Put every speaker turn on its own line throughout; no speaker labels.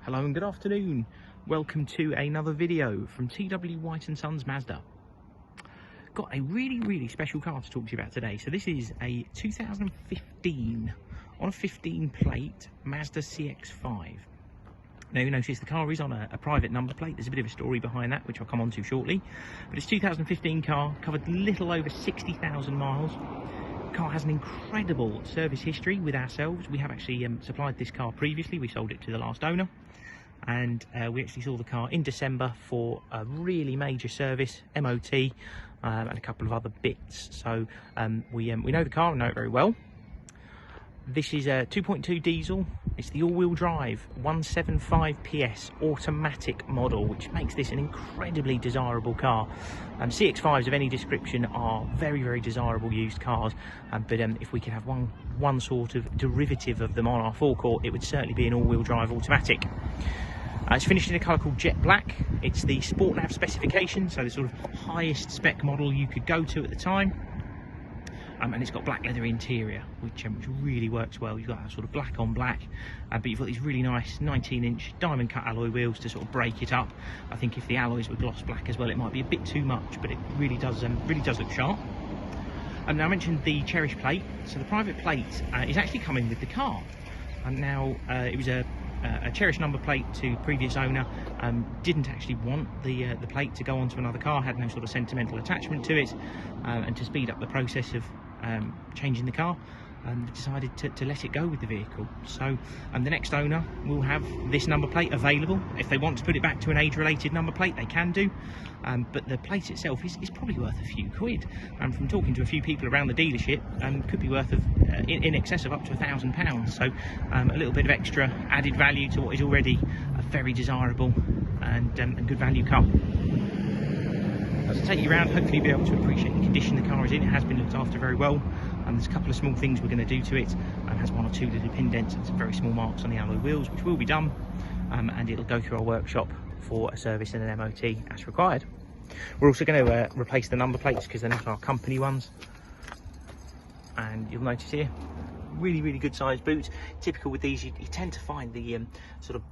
Hello and good afternoon. Welcome to another video from T.W White Sons Mazda. Got a really special car to talk to you about today. So this is a 2015 on a 15 plate Mazda CX-5. Now you notice the car is on a private number plate. There's a bit of a story behind that which I'll come on to shortly. But it's a 2015 car, covered little over 60,000 miles. The car has an incredible service history with ourselves. We have actually supplied this car previously. We sold it to the last owner, and we actually saw the car in December for a really major service, MOT, and a couple of other bits. So we know the car and know it very well. This is a 2.2 diesel. It's the all-wheel drive 175 PS automatic model, which makes this an incredibly desirable car. CX-5s of any description are very desirable used cars, but if we could have one sort of derivative of them on our forecourt, it would certainly be an all-wheel drive automatic. It's finished in a colour called jet black. It's the Sport Nav specification, so the sort of highest spec model you could go to at the time. And it's got black leather interior, which really works well. You've got that sort of black on black, but you've got these really nice 19-inch diamond cut alloy wheels to sort of break it up. I think if the alloys were gloss black as well, it might be a bit too much, but it really does look sharp. Now I mentioned the Cherish plate. So the private plate is actually coming with the car. And now it was a Cherish number plate to previous owner. Didn't actually want the plate to go onto another car, had no sort of sentimental attachment to it, and to speed up the process of changing the car, decided to let it go with the vehicle. So the next owner will have this number plate available. If they want to put it back to an age-related number plate, they can do, but the plate itself is probably worth a few quid. From talking to a few people around the dealership, could be worth in excess of up to £1,000. So a little bit of extra added value to what is already a very desirable and good value car. As I take you around, hopefully you'll be able to appreciate the condition the car is in. It has been looked after very well. There's a couple of small things we're going to do to it. It has one or two little pin dents and some very small marks on the alloy wheels, which will be done, and it'll go through our workshop for a service and an MOT as required. We're also going to replace the number plates because they're not our company ones. And you'll notice here, really good sized boots. Typical with these, you tend to find the sort of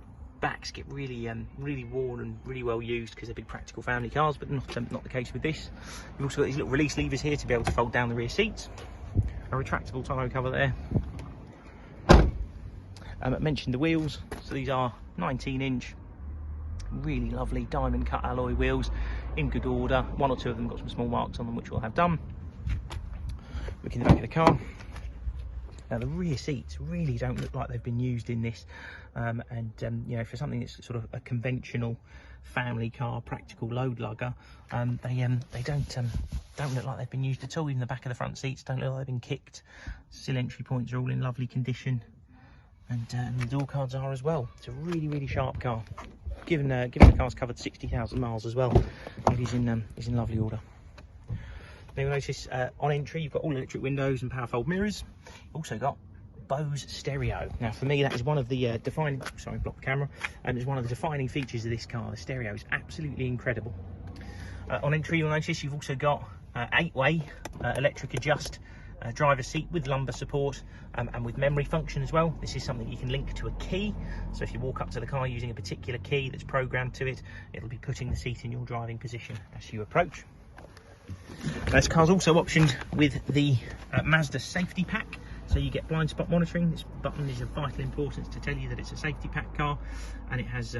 backs get really worn and really well used because they're big practical family cars, but not the case with this. You've also got these little release levers here to be able to fold down the rear seats. A retractable tonneau cover there. I mentioned the wheels, so these are 19-inch, really lovely diamond cut alloy wheels in good order. One or two of them got some small marks on them, which we'll have done. Look in the back of the car. Now the rear seats really don't look like they've been used in this, you know, for something that's sort of a conventional family car, practical load lugger, they don't look like they've been used at all. Even the back of the front seats don't look like they've been kicked. Sill entry points are all in lovely condition, and the door cards are as well. It's a really sharp car. Given the car's covered 60,000 miles as well, it is in lovely order. Now you'll notice on entry you've got all electric windows and power fold mirrors. You've also got Bose stereo. Now for me that is one of the defining, sorry, block the camera, and it's one of the defining features of this car. The stereo is absolutely incredible. On entry you'll notice you've also got 8-way electric adjust driver's seat with lumbar support, and with memory function as well. This is something you can link to a key, so if you walk up to the car using a particular key that's programmed to it, it'll be putting the seat in your driving position as you approach. This car's also optioned with the Mazda safety pack, so you get blind spot monitoring. This button is of vital importance to tell you that it's a safety pack car, and it has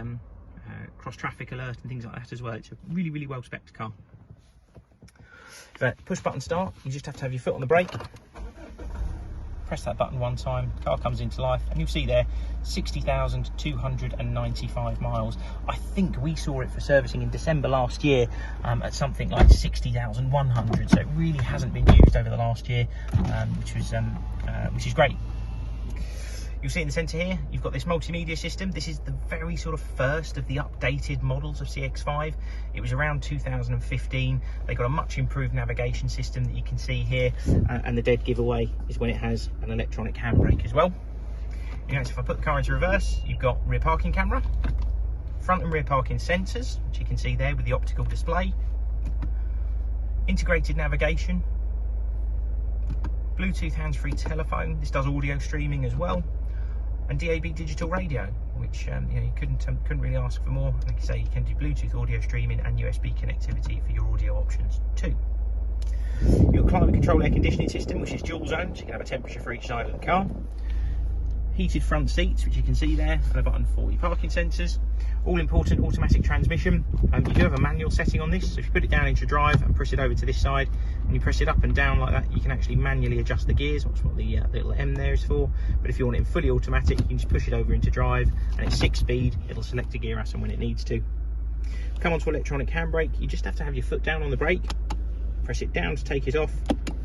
cross traffic alert and things like that as well. It's a really well spec'd car. Push button start, you just have to have your foot on the brake. Press that button one time, car comes into life, and you'll see there 60,295 miles. I think we saw it for servicing in December last year at something like 60,100, so it really hasn't been used over the last year, which is great. You'll see in the centre here, you've got this multimedia system. This is the very sort of first of the updated models of CX-5. It was around 2015. They got a much improved navigation system that you can see here, and the dead giveaway is when it has an electronic handbrake as well. You notice if I put the car into reverse, you've got rear parking camera, front and rear parking sensors, which you can see there with the optical display, integrated navigation, Bluetooth hands-free telephone. This does audio streaming as well, and DAB digital radio. which you know, you couldn't really ask for more. Like I say, you can do Bluetooth audio streaming and USB connectivity for your audio options too. Your climate control air conditioning system, which is dual zone, so you can have a temperature for each side of the car. Heated front seats, which you can see there, and a button for your parking sensors. All important automatic transmission. You do have a manual setting on this, so if you put it down into drive and press it over to this side, and you press it up and down like that, you can actually manually adjust the gears. That's what the little M there is for. But if you want it in fully automatic, you can just push it over into drive, and it's 6-speed. It'll select a gear as and when it needs to. Come on to electronic handbrake. You just have to have your foot down on the brake, press it down to take it off,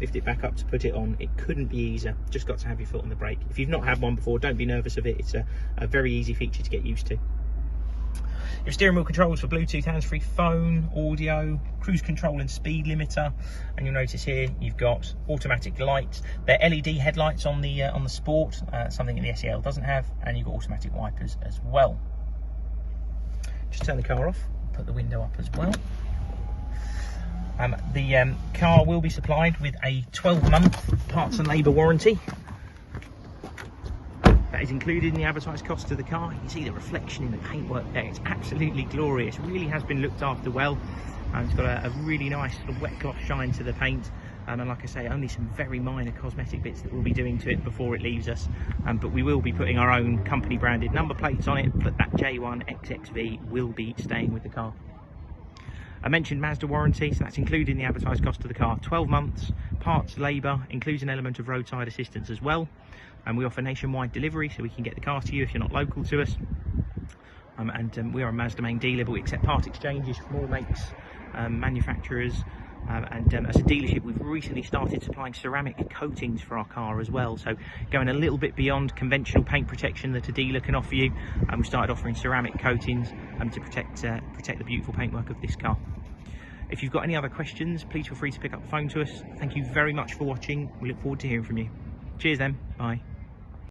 lift it back up to put it on. It couldn't be easier. Just got to have your foot on the brake. If you've not had one before, don't be nervous of it. It's a very easy feature to get used to. Your steering wheel controls for Bluetooth, hands-free phone, audio, cruise control and speed limiter. And you'll notice here you've got automatic lights. They're LED headlights on the Sport, something that the SEL doesn't have, and you've got automatic wipers as well. Just turn the car off, put the window up as well. The car will be supplied with a 12-month parts and labour warranty. That is included in the advertised cost of the car. You can see the reflection in the paintwork there. It's absolutely glorious. It really has been looked after well. It's got a really nice sort of wet cloth shine to the paint. And like I say, only some very minor cosmetic bits that we'll be doing to it before it leaves us. But we will be putting our own company branded number plates on it, but that J1 XXV will be staying with the car. I mentioned Mazda warranty, so that's included in the advertised cost of the car. 12 months, parts, labour, includes an element of roadside assistance as well. And we offer nationwide delivery, so we can get the car to you if you're not local to us. We are a Mazda main dealer, but we accept part exchanges from all makes, manufacturers. As a dealership, we've recently started supplying ceramic coatings for our car as well, so going a little bit beyond conventional paint protection that a dealer can offer you, and we started offering ceramic coatings to protect the beautiful paintwork of this car. If you've got any other questions, please feel free to pick up the phone to us. Thank you very much for watching. We look forward to hearing from you. Cheers then, bye.